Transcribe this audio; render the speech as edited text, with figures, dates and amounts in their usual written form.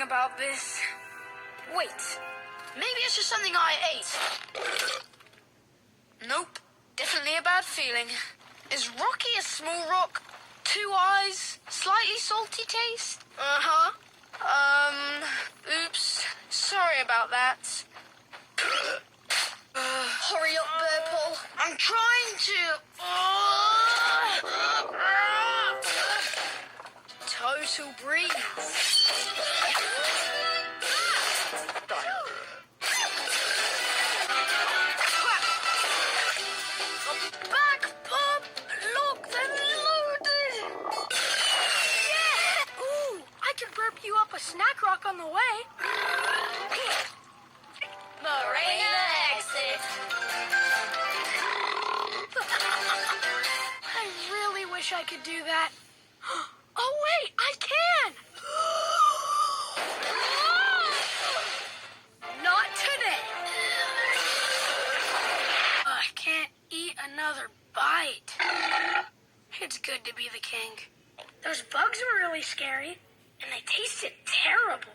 feeling about this. Wait, maybe it's just something I ate. Nope, definitely a bad feeling. Is Rocky a small rock? 2 eyes, slightly salty taste? Uh-huh. Oops, sorry about that. Hurry up, Burple. I'm trying to... Total breeze. Back, Bob! Look, they're loaded! Yeah! Ooh, I can burp you up a snack rock on the way. Marina exit. I really wish I could do that. Oh, wait, I can! Not today. I can't eat another bite. It's good to be the king. Those bugs were really scary, and they tasted terrible.